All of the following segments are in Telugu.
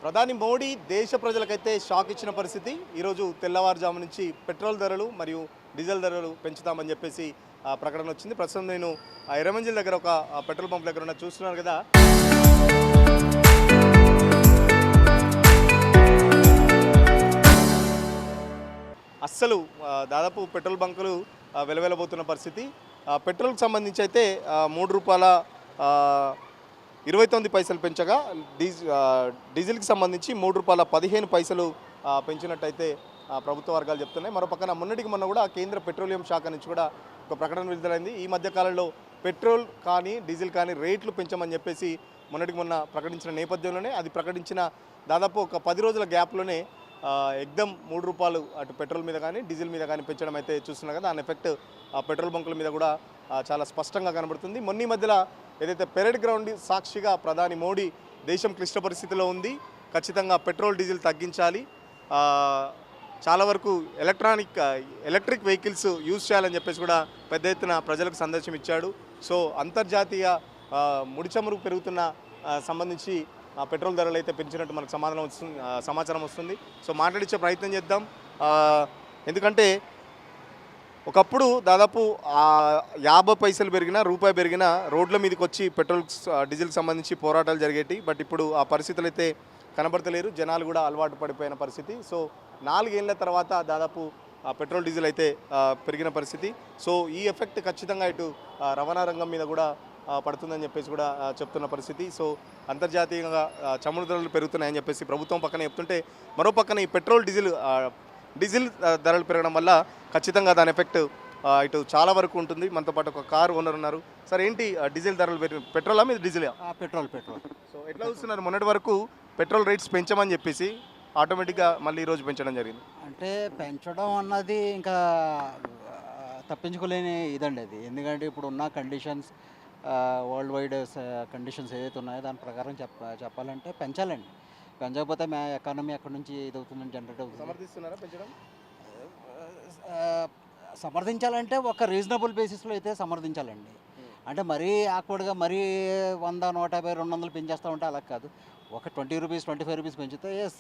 ప్రధాని మోడీ దేశ ప్రజలకైతే షాక్ ఇచ్చిన పరిస్థితి. ఈరోజు తెల్లవారుజాము నుంచి పెట్రోల్ ధరలు మరియు డీజిల్ ధరలు పెంచుతామని చెప్పేసి ప్రకటన వచ్చింది. ప్రస్తుతం నేను ఎర్రమంజిల్ దగ్గర ఒక పెట్రోల్ పంప్ దగ్గర ఉన్న చూస్తున్నారు కదా. అస్సలు దాదాపు పెట్రోల్ బంకులు వెలవెలబోతున్న పరిస్థితి. పెట్రోల్కి సంబంధించి అయితే ₹3.29 పెంచగా డీజిల్కి సంబంధించి ₹3.15 పెంచినట్టయితే ప్రభుత్వ వర్గాలు చెప్తున్నాయి. మరోపక్కన మొన్నటికి మొన్న కూడా కేంద్ర పెట్రోలియం శాఖ నుంచి కూడా ఒక ప్రకటన విడుదలైంది. ఈ మధ్యకాలంలో పెట్రోల్ కానీ డీజిల్ కానీ రేట్లు పెంచమని చెప్పేసి మొన్నటికి మొన్న ప్రకటించిన నేపథ్యంలోనే అది ప్రకటించిన దాదాపు ఒక 10 రోజుల గ్యాప్లోనే ఎగ్దమ్ ₹3 అటు పెట్రోల్ మీద కానీ డీజిల్ మీద కానీ పెంచడం అయితే చూస్తున్నాం కదా. దాని ఎఫెక్ట్ పెట్రోల్ బంకుల మీద కూడా చాలా స్పష్టంగా కనబడుతుంది. మొన్న మధ్యలో ఏదైతే పెరేడ్ గ్రౌండ్ సాక్షిగా ప్రధాని మోడీ దేశం క్లిష్ట పరిస్థితిలో ఉంది, ఖచ్చితంగా పెట్రోల్ డీజిల్ తగ్గించాలి, చాలా వరకు ఎలక్ట్రిక్ వెహికల్స్ యూజ్ చేయాలని చెప్పేసి కూడా పెద్ద ఎత్తున ప్రజలకు సందేశం ఇచ్చాడు. సో అంతర్జాతీయ ముడి చమురు పెరుగుతున్న సంబంధించి పెట్రోల్ ధరలు అయితే పెంచినట్టు మనకు సమాచారం వస్తుంది. సో మాట్లాడించే ప్రయత్నం చేద్దాం. ఎందుకంటే ఒకప్పుడు దాదాపు 50 పైసలు పెరిగినా రూపాయి పెరిగినా రోడ్ల మీదకి వచ్చి పెట్రోల్ డీజిల్కి సంబంధించి పోరాటాలు జరిగేటి. బట్ ఇప్పుడు ఆ పరిస్థితులు అయితే కనబడతలేరు, జనాలు కూడా అలవాటు పడిపోయిన పరిస్థితి. సో 4 ఏళ్ల తర్వాత దాదాపు పెట్రోల్ డీజిల్ అయితే పెరిగిన పరిస్థితి. సో ఈ ఎఫెక్ట్ ఖచ్చితంగా ఇటు రవాణా రంగం మీద కూడా పడుతుందని చెప్పేసి కూడా చెప్తున్న పరిస్థితి. సో అంతర్జాతీయంగా చమురు ధరలు పెరుగుతున్నాయని చెప్పేసి ప్రభుత్వం పక్కన చెప్తుంటే, మరో పక్కన ఈ పెట్రోల్ డీజిల్ ధరలు పెరగడం వల్ల ఖచ్చితంగా దాని ఎఫెక్ట్ ఇటు చాలా వరకు ఉంటుంది. మనతో పాటు ఒక కారు ఓనర్ ఉన్నారు. సార్, ఏంటి డీజిల్ ధరలు పెట్రోలా మీద డీజిల్? పెట్రోల్. సో ఎట్లా చూస్తున్నారు? మొన్నటి వరకు పెట్రోల్ రేట్స్ పెంచమని చెప్పేసి ఆటోమేటిక్గా మళ్ళీ ఈరోజు పెంచడం జరిగింది. అంటే పెంచడం అన్నది ఇంకా తప్పించుకోలేని ఇదండి అది. ఎందుకంటే ఇప్పుడు ఉన్న కండిషన్స్, వరల్డ్ వైడ్ కండిషన్స్ ఏదైతే ఉన్నాయో దాని ప్రకారం చెప్పాలంటే పెంచాలండి. పెంచకపోతే ఎకానమీ ఎక్కడి నుంచి ఇదవుతుందని జనరేట్ అవుతుంది. సమర్థిస్తున్నారా పెంచడం? సమర్థించాలంటే ఒక రీజనబుల్ బేసిస్లో అయితే సమర్థించాలండి. అంటే మరీ ఆక్వర్డ్గా మరీ 100, 150, 200 పెంచేస్తూ ఉంటే అలా కాదు. ఒక ₹20, ₹25 పెంచితే yes,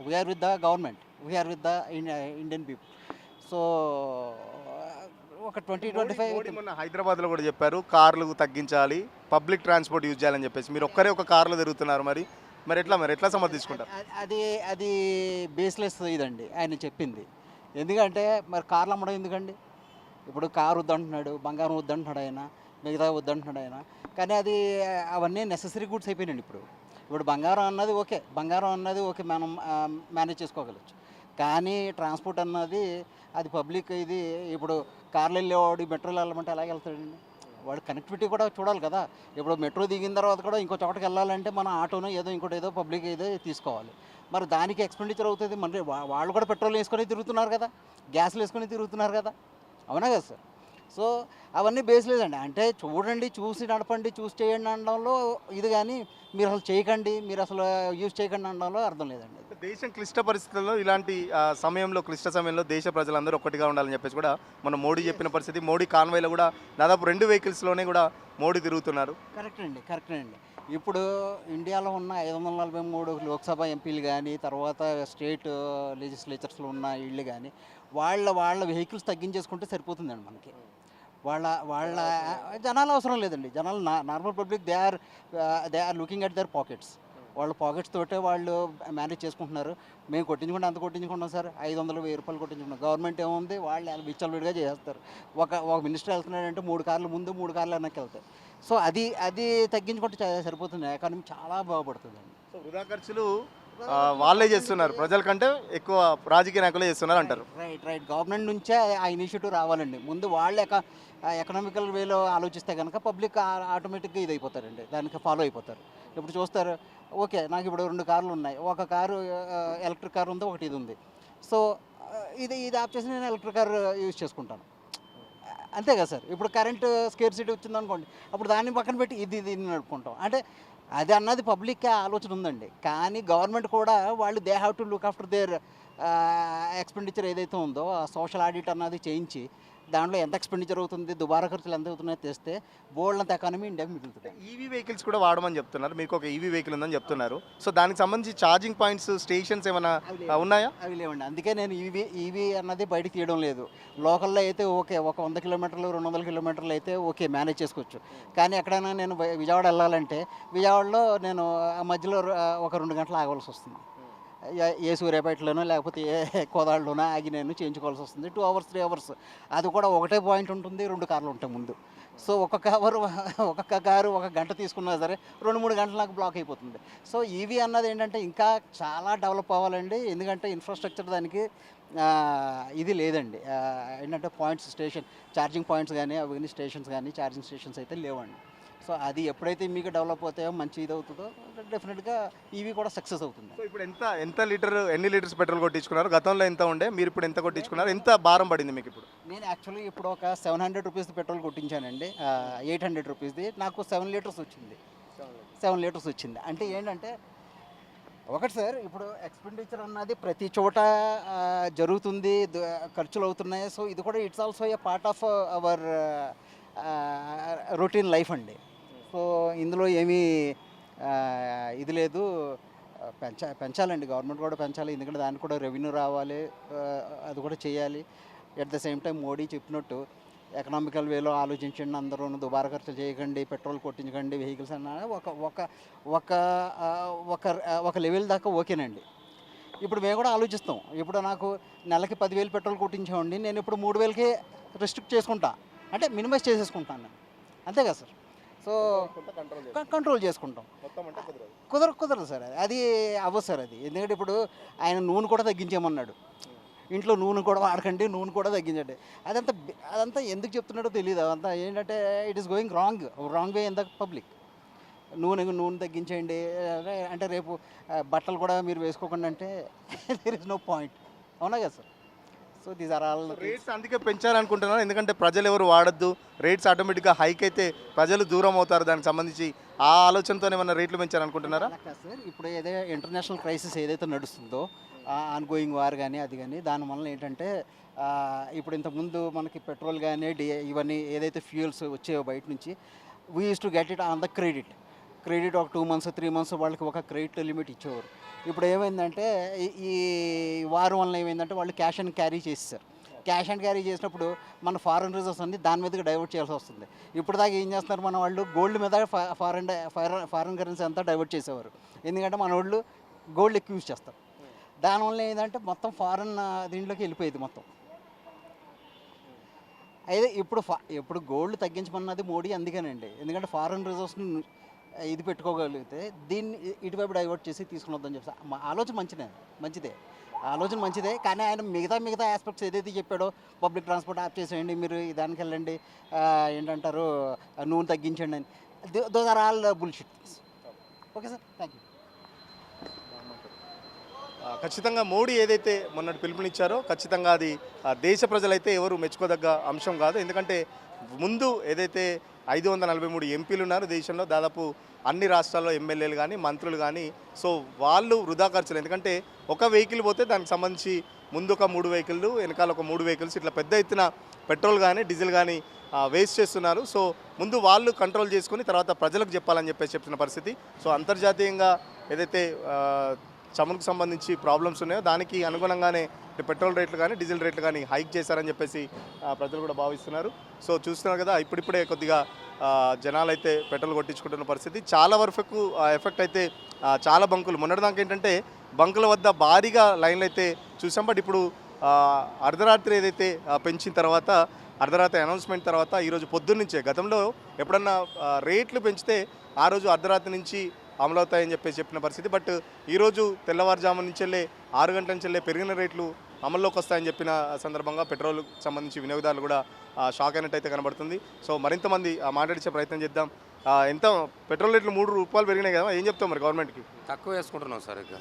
we are with the government, we are with the Indian people. So ఒక 20-25 మొన్న హైదరాబాద్లో కూడా చెప్పారు కార్లు తగ్గించాలి, పబ్లిక్ ట్రాన్స్పోర్ట్ యూజ్ చేయాలని చెప్పేసి. మీరు ఒక్కరే ఒక కార్లో తిరుగుతున్నారు, మరి ఎట్లా సమర్థించుకుంటారు? అది బేస్లెస్ ఇదండి ఆయన చెప్పింది. ఎందుకంటే మరి కార్లు అమ్మడం ఎందుకండి? ఇప్పుడు కారు వద్దంటున్నాడు, బంగారం వద్దంటున్నాడు ఆయన, మిగతా వద్దంటున్నాడు ఆయన. కానీ అవన్నీ నెససరీ గుడ్స్ అయిపోయినాయండి. ఇప్పుడు బంగారం అన్నది ఓకే మనం మేనేజ్ చేసుకోగలచ్చు. కానీ ట్రాన్స్పోర్ట్ అన్నది అది పబ్లిక్. ఇది ఇప్పుడు కార్లు వెళ్ళేవాడు మెట్రోలో వెళ్ళమంటే ఎలాగ వెళ్తాడండి? వాడు కనెక్టివిటీ కూడా చూడాలి కదా. ఇప్పుడు మెట్రో దిగిన తర్వాత కూడా ఇంకో చోటకి వెళ్ళాలంటే మన ఆటోనో ఇంకోటి ఏదో పబ్లిక్ ఏదో తీసుకోవాలి. మరి దానికి ఎక్స్పెండిచర్ అవుతుంది. మరి వాళ్ళు కూడా పెట్రోల్ వేసుకొని తిరుగుతున్నారు కదా, గ్యాస్లు వేసుకొని తిరుగుతున్నారు కదా, అవునా కదా సార్? సో అవన్నీ బేస్లెస్ అండి. అంటే చూడండి, చూసి నడపండి, చూసి చేయండి అనడంలో ఇది, కానీ మీరు అసలు చేయకండి, మీరు అసలు యూజ్ చేయకండి అనడంలో అర్థం లేదండి. దేశం క్లిష్ట పరిస్థితుల్లో ఇలాంటి క్లిష్ట సమయంలో దేశ ప్రజలందరూ ఒక్కటిగా ఉండాలని చెప్పేసి కూడా మన మోడీ చెప్పిన పరిస్థితి. మోడీ కాన్వాయ్లో కూడా దాదాపు 2 వెహికల్స్లోనే కూడా మోడీ తిరుగుతున్నారు. కరెక్ట్ అండి. ఇప్పుడు ఇండియాలో ఉన్న 543 లోక్సభ ఎంపీలు కానీ, తర్వాత స్టేట్ లెజిస్లేచర్స్లో ఉన్న వీళ్ళు కానీ వాళ్ళ వెహికల్స్ తగ్గించేసుకుంటే సరిపోతుందండి మనకి. వాళ్ళ జనాలు అవసరం లేదండి. జనాలు normal public they are looking at their pockets. వాళ్ళ పాకెట్స్ తోటే వాళ్ళు మేనేజ్ చేసుకుంటున్నారు. మేము అంత కొట్టించుకుంటాం సార్, ₹500,000 కొట్టించుకుంటాం. గవర్నమెంట్ ఏముంది, వాళ్ళు విచ్చలవిడిగా చేస్తారు. ఒక మినిస్టర్ వెళ్తున్నాడంటే 3 కార్లు ముందు 3 కార్లు వెనక్కి వెళ్తాయి. సో అది తగ్గించుకుంటే సరిపోతుంది, ఎకానమీ చాలా బాగుపడుతుందండి. సో వృధా ఖర్చులు వాళ్ళే చేస్తున్నారు, ప్రజల కంటే ఎక్కువ రాజకీయ నాయకులే చేస్తున్నారు అంటారు. రైట్. గవర్నమెంట్ నుంచే ఆ ఇనిషియేటివ్ రావాలండి. ముందు వాళ్ళు ఎకనామికల్ వేలో ఆలోచిస్తే కనుక పబ్లిక్ ఆటోమేటిక్గా ఇది అయిపోతారండి, దానికి ఫాలో అయిపోతారు. ఇప్పుడు చూస్తారు, ఓకే నాకు ఇప్పుడు 2 కార్లు ఉన్నాయి, ఒక కారు ఎలక్ట్రిక్ కారు ఉంది, ఒకటి ఇది ఉంది. సో ఇది ఆఫ్ చేసి నేను ఎలక్ట్రిక్ కార్ యూజ్ చేసుకుంటాను, అంతే కదా సార్? ఇప్పుడు కరెంట్ స్కేర్సిటీ వచ్చిందనుకోండి, అప్పుడు దాన్ని పక్కన పెట్టి ఇది నడుపుకుంటాం. అంటే అది అన్నది పబ్లిక్కే ఆలోచన ఉందండి. కానీ గవర్నమెంట్ కూడా వాళ్ళు they have to look after their expenditure ఏదైతే ఉందో, సోషల్ ఆడిట్ అన్నది చేయించి దాంట్లో ఎంత ఎక్స్పెండిచర్ అవుతుంది, దుబారా ఖర్చులు ఎంత అవుతున్నాయో తెస్తే బోల్డ్ అంత ఎకానమీ ఇండియాకి మిగులుతుంది. ఈవీ వెహికల్స్ కూడా వాడమని చెప్తున్నారు. మీకు ఒక ఈవీ వెహికల్ ఉందని చెప్తున్నారు. సో దానికి సంబంధించి ఛార్జింగ్ పాయింట్స్, స్టేషన్స్ ఏమైనా ఉన్నాయా? అవి లేవండి. అందుకే నేను ఈవీ అన్నది బయటికి తీయడం లేదు. లోకల్లో అయితే ఓకే, ఒక 100 కిలోమీటర్లు 200 కిలోమీటర్లు అయితే ఓకే, మేనేజ్ చేసుకోవచ్చు. కానీ ఎక్కడైనా నేను విజయవాడ వెళ్ళాలంటే విజయవాడలో నేను ఆ మధ్యలో ఒక 2 గంటలు ఆగవలసి వస్తుంది. ఏ సూర్యాపేటలోనో లేకపోతే ఏ కోదాడలోనో ఆగి నేను చేయించుకోవాల్సి వస్తుంది. 2 అవర్స్ 3 అవర్స్. అది కూడా ఒకటే పాయింట్ ఉంటుంది, 2 కార్లు ఉంటాయి ముందు. సో ఒక్కొక్క కారు 1 గంట తీసుకున్నా సరే 2-3 గంటలు నాకు బ్లాక్ అయిపోతుంది. సో ఈవీ అన్నది ఏంటంటే ఇంకా చాలా డెవలప్ అవ్వాలండి. ఎందుకంటే ఇన్ఫ్రాస్ట్రక్చర్ దానికి ఇది లేదండి. ఏంటంటే పాయింట్స్, స్టేషన్ ఛార్జింగ్ పాయింట్స్ కానీ అవన్నీ స్టేషన్స్ కానీ ఛార్జింగ్ స్టేషన్స్ అయితే లేవండి. సో అది ఎప్పుడైతే మీకు డెవలప్ అవుతాయో మంచి ఇది అవుతుందో డెఫినెట్గా ఈవీ కూడా సక్సెస్ అవుతుంది. సో ఇప్పుడు ఎన్ని లీటర్స్ పెట్రోల్ కొట్టించుకున్నారు? గతంలో ఎంత ఉండే, మీరు ఇప్పుడు ఎంత కొట్టించుకున్నారు? ఎంత భారం పడింది మీకు ఇప్పుడు? నేను యాక్చువల్లీ ఇప్పుడు ఒక 700 రూపీస్ పెట్రోల్ కొట్టించానండి. 800 రూపీస్ది నాకు 7 లీటర్స్ వచ్చింది. 7 లీటర్స్ వచ్చింది. అంటే ఏంటంటే ఒకటి సార్, ఇప్పుడు ఎక్స్పెండిచర్ అన్నది ప్రతి చోట జరుగుతుంది, ఖర్చులు అవుతున్నాయి. సో ఇది కూడా it's also a part of our routine life అండి. సో ఇందులో ఏమీ ఇది లేదు. పెంచాలండి, గవర్నమెంట్ కూడా పెంచాలి. ఎందుకంటే దానికి కూడా రెవెన్యూ రావాలి, అది కూడా చేయాలి. At the same time Modi చెప్పినట్టు ఎకనామికల్ వేలో ఆలోచించండి, అందరూ దుబారా ఖర్చు చేయకండి, పెట్రోల్ కొట్టించకండి, వెహికల్స్ అన్న ఒక లెవెల్ దాకా ఓకేనండి. ఇప్పుడు మేము కూడా ఆలోచిస్తాం. ఇప్పుడు నాకు నెలకి 10,000 పెట్రోల్ కొట్టించామండి, నేను ఇప్పుడు 3,000కి రెస్ట్రిక్ట్ చేసుకుంటా, అంటే మినిమైజ్ చేసేసుకుంటాను నేను, అంతే కదా సార్. సో కంట్రోల్ చేసుకుంటాం. కుదరదు సార్, అది అవ్వదు సార్ అది. ఎందుకంటే ఇప్పుడు ఆయన నూనె కూడా తగ్గించేయమన్నాడు. ఇంట్లో నూనె కూడా వాడకండి, నూనె కూడా తగ్గించండి. అదంతా ఎందుకు చెప్తున్నాడో తెలియదు. అదంతా ఏంటంటే it is going wrong way in the public. నూనె తగ్గించేయండి అంటే రేపు బట్టలు కూడా మీరు వేసుకోకుండా అంటే దేర్ ఇస్ నో పాయింట్. అవునా కదా sir? So these are all rates అందుకే పెంచాలనుకుంటున్నాను. ఎందుకంటే ప్రజలు ఎవరు వాడద్దు, రేట్స్ ఆటోమేటిక్గా హైక్ అయితే ప్రజలు దూరం అవుతారు. దానికి సంబంధించి ఆ ఆలోచనతో ఏమన్నా రేట్లు పెంచాలనుకుంటున్నారా? సార్ ఇప్పుడు ఏదైతే ఇంటర్నేషనల్ క్రైసిస్ ఏదైతే నడుస్తుందో, ఆన్గోయింగ్ వార్ కానీ అది కానీ, దానివల్ల ఏంటంటే ఇప్పుడు ఇంతకుముందు మనకి పెట్రోల్ కానీ ఇవన్నీ ఏదైతే ఫ్యూయల్స్ వచ్చాయో బయట నుంచి, we use to get it on the credit ఒక 2 months 3 months వాళ్ళకి ఒక క్రెడిట్ లిమిట్ ఇచ్చేవారు. ఇప్పుడు ఏమైందంటే ఈ వారం వల్ల ఏమైందంటే వాళ్ళు క్యాష్ అండ్ క్యారీ చేసేసారు. క్యాష్ అండ్ క్యారీ చేసినప్పుడు మన ఫారెన్ రిజర్వ్స్ అన్ని దాని మీదకి డైవర్ట్ చేయాల్సి వస్తుంది. ఇప్పుడు దాకా ఏం చేస్తున్నారు మన వాళ్ళు, గోల్డ్ మీద ఫారెన్ కరెన్సీ అంతా డైవర్ట్ చేసేవారు. ఎందుకంటే మన వాళ్ళు గోల్డ్ ఎక్కువ యూజ్ చేస్తారు. దానివల్ల ఏంటంటే మొత్తం ఫారెన్ దీంట్లోకి వెళ్ళిపోయేది మొత్తం. అయితే ఇప్పుడు గోల్డ్ తగ్గించమన్నది మోడీ అందుకేనండి. ఎందుకంటే ఫారెన్ రిజర్వ్స్ని ఇది పెట్టుకోగలిగితే దీన్ని ఇటువైపు డైవర్ట్ చేసి తీసుకుని వద్దని చెప్పి ఆలోచన మంచిదే, ఆలోచన మంచిదే. కానీ ఆయన మిగతా ఆస్పెక్ట్స్ ఏదైతే చెప్పాడో, పబ్లిక్ ట్రాన్స్పోర్ట్ ఆఫ్ చేసేయండి, మీరు దానికి వెళ్ళండి, ఏంటంటారు నూనె తగ్గించండి అని, those are all bullshit. Okay sir, thank you. ఖచ్చితంగా మోడీ ఏదైతే మొన్నటి పిలుపునిచ్చారో ఖచ్చితంగా అది దేశ ప్రజలైతే ఎవరు మెచ్చుకోదగ్గ అంశం కాదు. ఎందుకంటే ముందు ఏదైతే 543 ఎంపీలు ఉన్నారు దేశంలో, దాదాపు అన్ని రాష్ట్రాల్లో ఎమ్మెల్యేలు కానీ మంత్రులు కానీ, సో వాళ్ళు వృధా ఖర్చులు. ఎందుకంటే ఒక వెహికల్ పోతే దానికి సంబంధించి ముందు ఒక 3 వెహికల్, వెనకాల ఒక 3 వెహికల్స్, ఇట్లా పెద్ద ఎత్తున పెట్రోల్ కానీ డీజిల్ కానీ వేస్ట్ చేస్తున్నారు. సో ముందు వాళ్ళు కంట్రోల్ చేసుకుని తర్వాత ప్రజలకు చెప్పాలని చెప్తున్న పరిస్థితి. సో అంతర్జాతీయంగా ఏదైతే చమురుకు సంబంధించి ప్రాబ్లమ్స్ ఉన్నాయో దానికి అనుగుణంగానే పెట్రోల్ రేట్లు కానీ డీజిల్ రేట్లు కానీ హైక్ చేశారని చెప్పేసి ప్రజలు కూడా భావిస్తున్నారు. సో చూస్తున్నారు కదా, ఇప్పుడిప్పుడే కొద్దిగా జనాలు అయితే పెట్రోల్ కొట్టించుకుంటున్న పరిస్థితి. చాలా వరకు ఎఫెక్ట్ అయితే చాలా బంకులు, మొన్నటిదాకా ఏంటంటే బంకుల వద్ద భారీగా లైన్లు అయితే చూసాం. బట్ ఇప్పుడు అర్ధరాత్రి ఏదైతే పెంచిన తర్వాత, అర్ధరాత్రి అనౌన్స్మెంట్ తర్వాత ఈరోజు పొద్దున్నుంచే, గతంలో ఎప్పుడన్నా రేట్లు పెంచితే ఆ రోజు అర్ధరాత్రి నుంచి అమలవుతాయని చెప్పిన పరిస్థితి. బట్ ఈరోజు తెల్లవారుజాము నుంచి 6 గంటల నుంచి పెరిగిన రేట్లు అమల్లోకి వస్తాయని చెప్పిన సందర్భంగా పెట్రోల్ సంబంధించి వినియోగదారులు కూడా షాక్ అయినట్టయితే కనబడుతుంది. సో మరింత మంది మాట్లాడించే ప్రయత్నం చేద్దాం. ఎంత పెట్రోల్ రేట్లు 3 రూపాయలు పెరిగినాయి కదా, ఏం చెప్తాం మరి గవర్నమెంట్కి? తక్కువ వేసుకుంటున్నాం సార్. ఇక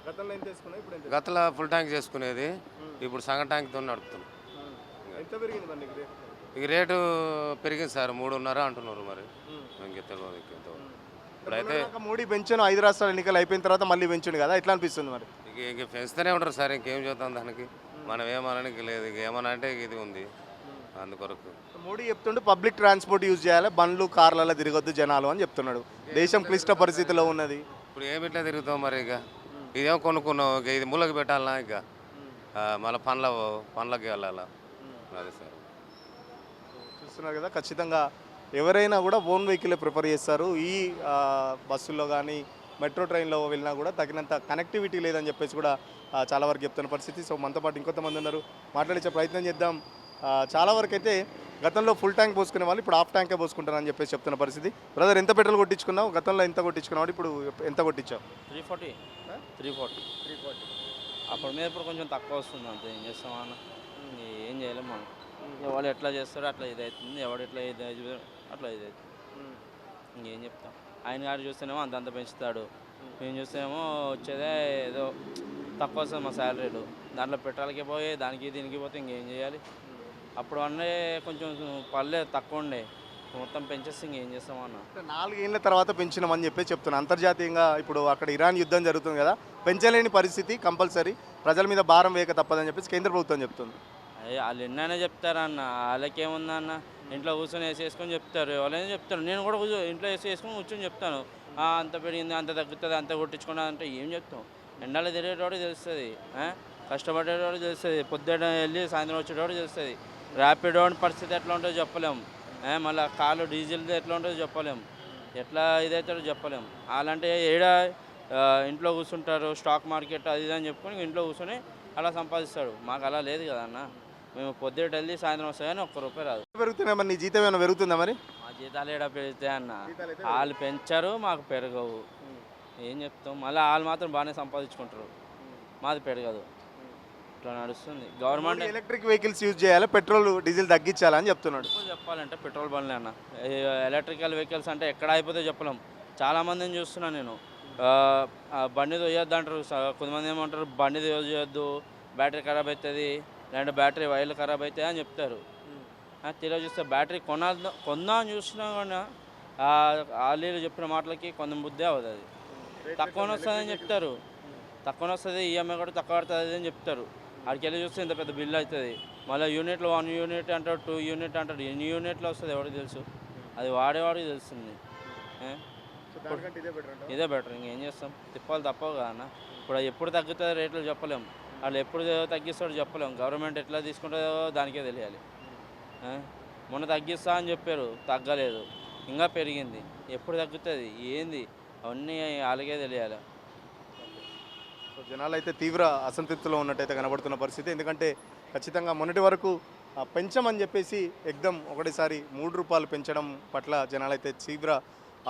గతంలో ఎంత వేసుకున్నాయి, ఇప్పుడు గతంలో ఫుల్ ట్యాంక్ చేసుకునేది, ఇప్పుడు సగం ట్యాంక్తో నడుపుతున్నాం. ఎంత పెరిగింది మరి ఇక రేటు పెరిగింది సార్, 3.5 అంటున్నారు. మరి ఇంకెంత ఇప్పుడైతే మోడీ పెంచాను, 5 రాష్ట్రాల ఎన్నికలు అయిపోయిన తర్వాత మళ్ళీ పెంచండి కదా, ఎట్లా అనిపిస్తుంది మరి? ఇంక పెంచుతూనే ఉంటారు సార్, ఇంకేం చేద్దాం దానికి. మనం ఏమనడానికి లేదు. ఇక ఏమన్నా అంటే ఇది ఉంది, అందుకొరకు మోడీ చెప్తుండే పబ్లిక్ ట్రాన్స్పోర్ట్ యూజ్ చేయాలి, బండ్లు కార్లలో తిరగొద్దు జనాలు అని చెప్తున్నాడు. దేశం క్లిష్ట పరిస్థితిలో ఉన్నది. ఇప్పుడు ఏమి ఇట్లా తిరుగుతాం మరి ఇక ఇదేమో కొనుక్కున్నావు ఇక ఇది ముళ్ళకి పెట్టాలనా ఇక మళ్ళీ పనులకి వెళ్ళాలా అది సార్. చూస్తున్నారు కదా, ఖచ్చితంగా ఎవరైనా కూడా ఓన్ వెహికల్ ప్రిఫర్ చేస్తారు. ఈ బస్సుల్లో కానీ మెట్రో ట్రైన్లో వెళ్ళినా కూడా తగినంత కనెక్టివిటీ లేదని చెప్పేసి కూడా చాలా వరకు చెప్తున్న పరిస్థితి. సో మనతో పాటు ఇంకొంతమంది ఉన్నారు, మాట్లాడించే ప్రయత్నం చేద్దాం. చాలా వరకు అయితే గతంలో ఫుల్ ట్యాంక్ పోసుకునే వాళ్ళు ఇప్పుడు హాఫ్ ట్యాంకే పోసుకుంటారని చెప్పేసి చెప్తున్న పరిస్థితి. బ్రదర్, ఎంత పెట్రోల్ కొట్టించుకున్నావు? గతంలో ఎంత కొట్టించుకున్నావు, ఇప్పుడు ఎంత కొట్టించావు? 340 అప్పుడు మీద ఇప్పుడు కొంచెం తక్కువ వస్తుంది అంతే. ఏం చేస్తాం అన్న, ఏం చేయలేము మనం. ఎవడు ఎట్లా చేస్తాడో అట్లా ఇది అవుతుంది, ఎవడు ఎట్లా ఇది అట్లా ఇది అవుతుంది. ఇంకేం చెప్తాం. ఆయన గారు చూస్తేనేమో అంతంత పెంచుతాడు, మేము చూస్తేనేమో వచ్చేదే ఏదో తక్కువ వస్తుంది మా శాలరీలు. దాంట్లో పెట్రోల్కి పోయి దానికి దీనికి పోతే ఇంకేం చేయాలి. అప్పుడు అన్నీ కొంచెం పర్లేదు తక్కువ ఉండే, మొత్తం పెంచేస్తే ఇంకేం చేస్తామన్నా. 4 ఏళ్ళ తర్వాత పెంచినామని చెప్పి చెప్తున్నాను. అంతర్జాతీయంగా ఇప్పుడు అక్కడ ఇరాన్ యుద్ధం జరుగుతుంది కదా, పెంచలేని పరిస్థితి, కంపల్సరీ ప్రజల మీద భారం వేయక తప్పదని చెప్పేసి కేంద్ర ప్రభుత్వం చెప్తుంది. అయ్యే వాళ్ళు ఎన్నైనా చెప్తారన్న, వాళ్ళకేముందన్న, ఇంట్లో కూర్చొని వేసేసుకొని చెప్తారు. ఎవరైనా చెప్తారు, నేను కూడా ఇంట్లో వేసుకొని కూర్చొని చెప్తాను. అంత పెరిగింది, అంత తగ్గుతుంది, అంత కొట్టించుకున్నా అంటే ఏం చెప్తాం. ఎండలో తిరిగేటోడు తెలుస్తుంది, కష్టపడేటోడు తెలుస్తుంది, పొద్దున్న వెళ్ళి సాయంత్రం వచ్చేటోడు తెలుస్తుంది. ర్యాపిడో పరిస్థితి ఎట్లా ఉంటుందో చెప్పలేము, మళ్ళీ కాలు డీజిల్ ఎట్లా ఉంటుందో చెప్పలేము, ఎట్లా ఇదవుతాడో చెప్పలేము. అలాంటి ఏడ ఇంట్లో కూర్చుంటారు, స్టాక్ మార్కెట్ అది ఇది అని చెప్పుకొని ఇంట్లో కూర్చొని అలా సంపాదిస్తాడు. మాకు అలా లేదు కదా అన్న, మేము పొద్దుట వెళ్ళి సాయంత్రం వస్తాయి కానీ ₹1 రాదు. పెరుగుతున్నాయి మరి, నీ జీతం ఏమైనా పెరుగుతుందా మరి? మా జీతాలు ఏడా పెరుగుతాయి అన్న, వాళ్ళు పెంచరు మాకు పెరగవు. ఏం చెప్తాం, మళ్ళీ వాళ్ళు మాత్రం బాగానే సంపాదించుకుంటారు, మాది పెరగదు. ఇట్లా నడుస్తుంది. గవర్నమెంట్ ఎలక్ట్రిక్ వెహికల్స్ యూజ్ చేయాలి, పెట్రోల్ డీజిల్ తగ్గించాలని చెప్తున్నాడు. చెప్పాలంటే పెట్రోల్ బండ్లే అన్న. ఎలక్ట్రికల్ వెహికల్స్ అంటే ఎక్కడ అయిపోతే చెప్పలేం. చాలామందిని చూస్తున్నాను నేను, బండి తోయొద్దు అంటారు. కొంతమంది ఏమంటారు బండి తోయొద్దు, బ్యాటరీ ఖరాబ్ అవుతుంది, లేదంటే బ్యాటరీ వైర్లు ఖరాబ్ అవుతాయి అని చెప్తారు. తీరా చూస్తే బ్యాటరీ కొందామని చూసినా కూడా వాళ్ళు చెప్పిన మాటలకి కొంత బుద్ధి అవుతుంది. తక్కువ వస్తుందని చెప్తారు, తక్కువ వస్తుంది, ఈఎంఐ కూడా తక్కువ పడుతుంది అని చెప్తారు. అక్కడికి వెళ్ళి చూస్తే ఇంత పెద్ద బిల్ అవుతుంది. మళ్ళీ యూనిట్లో 1 యూనిట్ అంటాడు, 2 యూనిట్ అంటాడు. ఎన్ని యూనిట్లు వస్తుంది ఎవరికి తెలుసు, అది వాడేవాడికి తెలుస్తుంది. ఇదే బెటర్, ఇంకేం చేస్తాం. తిప్పాలి తప్పవు కదా అన్న. ఇప్పుడు ఎప్పుడు తగ్గుతుంది రేట్లు చెప్పలేము, వాళ్ళు ఎప్పుడు తగ్గిస్తాడో చెప్పలేము. గవర్నమెంట్ ఎట్లా తీసుకుంటుందో దానికే తెలియాలి. మొన్న తగ్గిస్తా అని చెప్పారు, తగ్గలేదు, ఇంకా పెరిగింది. ఎప్పుడు తగ్గుతుంది ఏంది అవన్నీ వాళ్ళకే తెలియాలి. జనాలు అయితే తీవ్ర అసంతృప్తిలో ఉన్నట్టయితే కనబడుతున్న పరిస్థితి. ఎందుకంటే ఖచ్చితంగా మొన్నటి వరకు పెంచమని చెప్పేసి ఎగ్దం ఒకటిసారి ₹3 పెంచడం పట్ల జనాలు అయితే తీవ్ర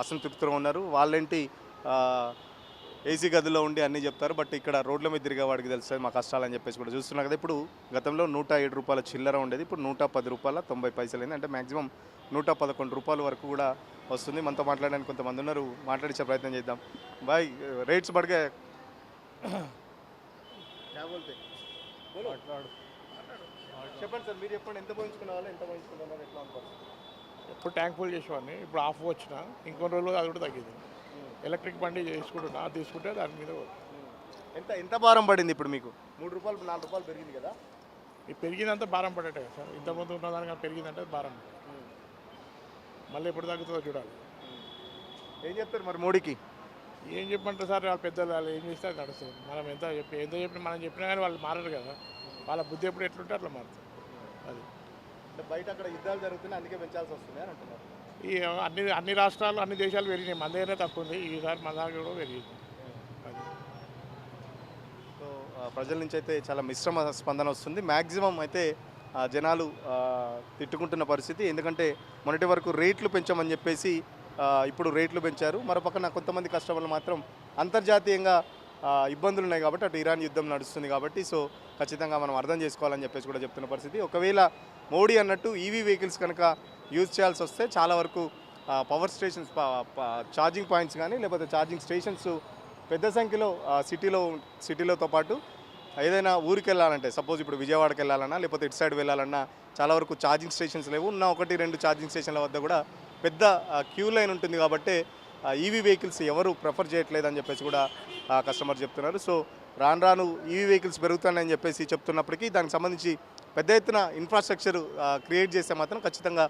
అసంతృప్తిలో ఉన్నారు. వాళ్ళేంటి ఏసీ గదిలో ఉండి అన్నీ చెప్తారు, బట్ ఇక్కడ రోడ్ల మీద తిరిగే వాడికి తెలుస్తుంది మా కష్టాలని చెప్పేసి కూడా చూస్తున్నారు కదా. ఇప్పుడు గతంలో ₹107 చిల్లర ఉండేది, ఇప్పుడు ₹110.90 అయింది. అంటే మ్యాక్సిమం ₹111 వరకు కూడా వస్తుంది. మనతో మాట్లాడడానికి కొంతమంది ఉన్నారు, మాట్లాడించే ప్రయత్నం చేద్దాం. బాయ్, రేట్స్ బడిగే చెప్పండి సార్, మీరు చెప్పండి, ఎంత పోయించుకునే వాళ్ళు ఎంత పోయించుకున్నారు, ఎట్లా అనుకోవాలి? ఎప్పుడు ట్యాంక్ ఫుల్ చేసేవాడిని, ఇప్పుడు హాఫ్ వచ్చిన, ఇంకొన్ని రోజులు అది కూడా తగ్గింది. ఎలక్ట్రిక్ బండి చేసుకుంటున్నా, అది తీసుకుంటే దాని మీద ఎంత ఎంత భారం పడింది ఇప్పుడు మీకు? ₹3 ₹4 పెరిగింది కదా, ఈ పెరిగిందంతా భారం పడేట కదా సార్. ఇంతకుముందు ఉన్న దానికన్నా పెరిగిందంటే భారం. మళ్ళీ ఎప్పుడు తగ్గుతుందో చూడాలి. ఏం చెప్తారు మరి మోడీకి? ఏం చెప్పమంటారు సార్, వాళ్ళ పెద్దలు వాళ్ళు ఏం చేస్తే అది నడుస్తుంది. మనం ఎంత చెప్పినా మనం చెప్పినా కానీ వాళ్ళు మారరు కదా. వాళ్ళ బుద్ధి ఎప్పుడు ఎట్లుంటే అట్లా మారుతుంది. అది అంటే బయట అక్కడ యుద్ధాలు జరుగుతున్నాయి, అందుకే పెంచాల్సి వస్తుంది అని అంటున్నారు. ఈ అన్ని రాష్ట్రాలు అన్ని దేశాలు పెరిగినాయి, మన దగ్గరనే తక్కువ ఉంది. ఈసారి మన దగ్గర కూడా పెరిగింది. అది సో ప్రజల నుంచి అయితే చాలా మిశ్రమ స్పందన వస్తుంది. మ్యాక్సిమం అయితే జనాలు తిట్టుకుంటున్న పరిస్థితి. ఎందుకంటే మొన్నటి వరకు రేట్లు పెంచమని చెప్పేసి ఇప్పుడు రేట్లు పెంచారు. మరోపక్కన కొంతమంది కస్టమర్లు మాత్రం అంతర్జాతీయంగా ఇబ్బందులు ఉన్నాయి కాబట్టి, అటు ఇరాన్ యుద్ధం నడుస్తుంది కాబట్టి, సో ఖచ్చితంగా మనం అర్థం చేసుకోవాలని చెప్పేసి కూడా చెప్తున్న పరిస్థితి. ఒకవేళ మోడీ అన్నట్టు ఈవీ వెహికల్స్ కనుక యూజ్ చేయాల్సి వస్తే చాలా వరకు పవర్ స్టేషన్స్, ఛార్జింగ్ పాయింట్స్ కానీ లేకపోతే ఛార్జింగ్ స్టేషన్స్ పెద్ద సంఖ్యలో సిటీలతో పాటు ఏదైనా ఊరికి వెళ్ళాలంటే, సపోజ్ ఇప్పుడు విజయవాడకి వెళ్ళాలన్నా లేకపోతే ఇటు సైడ్ వెళ్ళాలన్నా చాలా వరకు ఛార్జింగ్ స్టేషన్స్ లేవు. ఉన్న 1-2 ఛార్జింగ్ స్టేషన్ల వద్ద కూడా పెద్ద క్యూ లైన్ ఉంటుంది కాబట్టి ఈవీ వెహికల్స్ ఎవరు ప్రిఫర్ చేయట్లేదని చెప్పేసి కూడా కస్టమర్ చెప్తున్నారు. సో రాను రాను ఈవీ వెహికల్స్ పెరుగుతాయని చెప్పేసి చెప్తున్నప్పటికీ దానికి సంబంధించి పెద్ద ఎత్తున ఇన్ఫ్రాస్ట్రక్చర్ క్రియేట్ చేస్తే మాత్రం ఖచ్చితంగా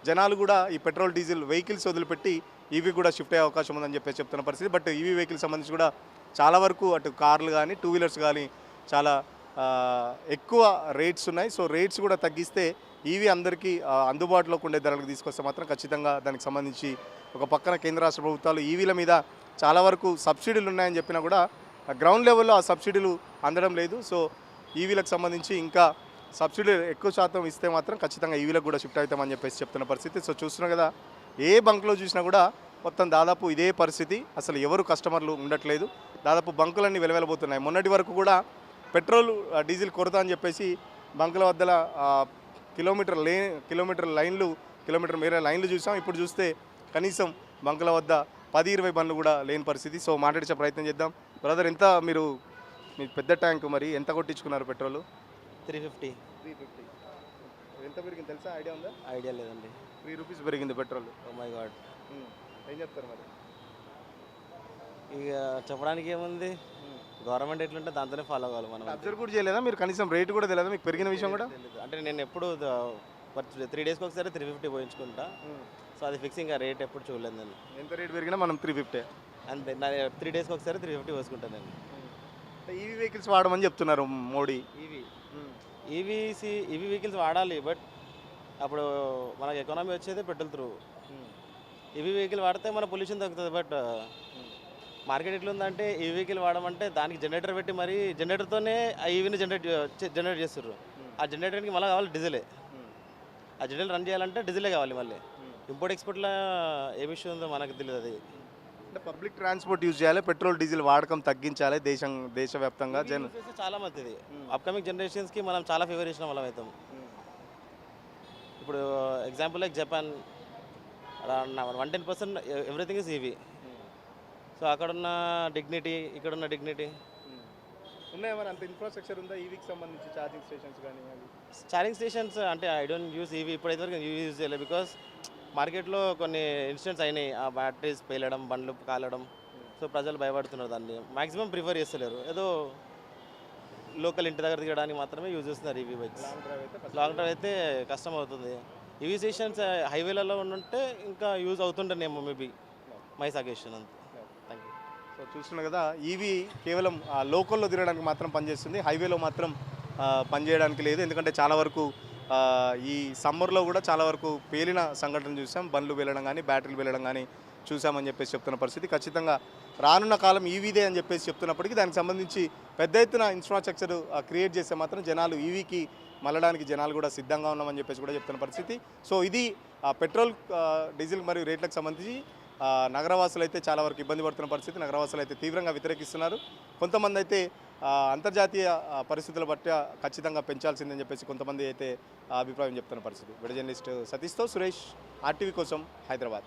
జనాలు కూడా ఈ పెట్రోల్ డీజిల్ వెహికల్స్ వదిలిపెట్టి ఈవీ కూడా షిఫ్ట్ అయ్యే అవకాశం ఉందని చెప్పేసి చెప్తున్న పరిస్థితి. బట్ ఈవీ వెహికల్స్ సంబంధించి కూడా చాలా వరకు అటు కార్లు కానీ టూ వీలర్స్ కానీ చాలా ఎక్కువ రేట్స్ ఉన్నాయి. సో రేట్స్ కూడా తగ్గిస్తే ఈవీ అందరికీ అందుబాటులోకి ఉండే ధరలకు తీసుకొస్తే మాత్రం ఖచ్చితంగా దానికి సంబంధించి ఒక పక్కన కేంద్ర రాష్ట్ర ప్రభుత్వాలు ఈవీల మీద చాలా వరకు సబ్సిడీలు ఉన్నాయని చెప్పినా కూడా గ్రౌండ్ లెవెల్లో ఆ సబ్సిడీలు అందడం లేదు. సో ఈవీలకు సంబంధించి ఇంకా సబ్సిడీలు ఎక్కువ శాతం ఇస్తే మాత్రం ఖచ్చితంగా ఈవీలకు కూడా షిఫ్ట్ అవుతామని చెప్పేసి చెప్తున్న పరిస్థితి. సో చూస్తున్నాం కదా, ఏ బంక్లో చూసినా కూడా మొత్తం దాదాపు ఇదే పరిస్థితి. అసలు ఎవరు కస్టమర్లు ఉండట్లేదు. దాదాపు బంకులన్నీ వెలవెలబోతున్నాయి. మొన్నటి వరకు కూడా పెట్రోల్ డీజిల్ కొరత అని చెప్పేసి బంకుల వద్దల కిలోమీటర్ మేర లైన్లు చూసాం. ఇప్పుడు చూస్తే కనీసం బంకుల వద్ద 10-20 బండ్లు కూడా లేని పరిస్థితి. సో మాట్లాడించే ప్రయత్నం చేద్దాం. బ్రదర్, ఎంత మీ పెద్ద ట్యాంక్ మరి ఎంత కొట్టించుకున్నారు పెట్రోల్? 350. 350. ఎంత పెరిగింది తెలుసా? ఐడియా ఉందా? ఐడియా లేదండి. 3 రూపీస్ పెరిగింది పెట్రోల్. Oh my God. ఏం చెప్తారు మరి? ఇక చెప్పడానికి ఏముంది, గవర్నమెంట్ ఎట్లుంటే దాంతోనే ఫాలో అవ్వాలి మనం. అబ్జర్వ్ కూడా చేయలేదా మీరు? కనీసం రేటు కూడా తెలియదా మీకు పెరిగిన విషయం కూడా? తెలీదు. అంటే నేను ఎప్పుడు 3 డేస్కి ఒకసారి 350 పోయించుకుంటా. సో అది ఫిక్సింగ్, ఆ రేట్ ఎప్పుడు చూడలేదు నేను. ఎంత రేట్ పెరిగినా మనం 350. అంతే, నా 3 డేస్కి ఒకసారి 350 పోసుకుంటాను నేను. ఈవీ వెహికల్స్ వాడమని చెప్తున్నారు మోడీ. ఈవీ వెహికల్స్ వాడాలి, బట్ అప్పుడు మనకు ఎకానమీ వచ్చేది పెట్రోల్ త్రూ. ఈవీ వెహికల్ వాడితే మన పొల్యూషన్ తగ్గుతుంది. బట్ మార్కెట్ ఎట్లుందంటే ఈ వెహికల్ వాడమంటే దానికి జనరేటర్ పెట్టి మరి జనరేటర్తోనే ఆ ఈవీని జనరేట్ చేస్తారు. ఆ జనరేటర్కి మళ్ళీ కావాలి డీజిలే. ఆ జనరేటర్ రన్ చేయాలంటే డీజిలే కావాలి. మళ్ళీ ఇంపోర్ట్ ఎక్స్పోర్ట్లో ఏమి ఇష్యూ ఉందో మనకు తెలియదు. అది అంటే పబ్లిక్ ట్రాన్స్పోర్ట్ యూజ్ చేయాలి, పెట్రోల్ డీజిల్ వాడకం తగ్గించాలి దేశవ్యాప్తంగా. చాలా మంచిది. అప్కమింగ్ జనరేషన్స్కి మనం చాలా ఫేవర్ చేసిన వాళ్ళం అవుతాం. ఇప్పుడు example like Japan, 110% everything is EV. So అక్కడున్న డిగ్నిటీ, ఇక్కడున్న డిగ్నిటీ ఉన్నాయా మరి? అంత ఇన్ఫ్రాస్ట్రక్చర్ ఉందా ఈవీకి సంబంధించి? ఛార్జింగ్ స్టేషన్స్ కానీ ఛార్జింగ్ స్టేషన్స్ అంటే ఐ డోంట్ యూస్ ఈవీ. ఇప్పుడైతే వరకు యూజ్ చేయలేదు. బికాస్ మార్కెట్లో కొన్ని ఇన్సిడెంట్స్ అయినాయి, ఆ బ్యాటరీస్ పేలడం, బండ్లు కాలడం. సో ప్రజలు భయపడుతున్నారు. దాన్ని మ్యాక్సిమం ప్రిఫర్ చేస్తలేరు. ఏదో లోకల్ ఇంటి దగ్గర దిగడానికి మాత్రమే యూజ్ చేస్తున్నారు ఈవీ బైక్స్. లాంగ్ డ్రైవ్ అయితే కష్టం అవుతుంది. ఈవీ స్టేషన్స్ హైవేలలో ఉంటే ఇంకా యూజ్ అవుతుంటేనేమో మేబీ. మై సజెషన్ అంతే. Thank you. సో చూస్తున్నాం కదా, ఈవీ కేవలం లోకల్లో తిరగడానికి మాత్రం పనిచేస్తుంది, హైవేలో మాత్రం పనిచేయడానికి లేదు. ఎందుకంటే చాలా వరకు ఈ సమ్మర్లో కూడా చాలా వరకు పేలిన సంఘటనలు చూసాం. బండ్లు వెళ్ళడం కానీ బ్యాటరీలు వెళ్ళడం కానీ చూసామని చెప్పేసి చెప్తున్న పరిస్థితి. ఖచ్చితంగా రానున్న కాలం ఈవీదే అని చెప్పేసి చెప్తున్నప్పటికీ దానికి సంబంధించి పెద్ద ఎత్తున ఇన్ఫ్రాస్ట్రక్చర్ క్రియేట్ చేస్తే మాత్రం జనాలు ఈవీకి మళ్ళడానికి జనాలు కూడా సిద్ధంగా ఉన్నామని చెప్పేసి కూడా చెప్తున్న పరిస్థితి. సో ఇది పెట్రోల్ డీజిల్ మరియు రేట్లకు సంబంధించి నగరవాసులు అయితే చాలా వరకు ఇబ్బంది పడుతున్న పరిస్థితి. నగరవాసులు అయితే తీవ్రంగా వ్యతిరేకిస్తున్నారు. కొంతమంది అయితే అంతర్జాతీయ పరిస్థితుల బట్టి ఖచ్చితంగా పెంచాల్సిందని చెప్పేసి కొంతమంది అయితే అభిప్రాయం చెప్తున్న పరిస్థితి. వీడియో జర్నలిస్ట్ సతీష్తో సురేష్, ఆర్టీవీ కోసం, హైదరాబాద్.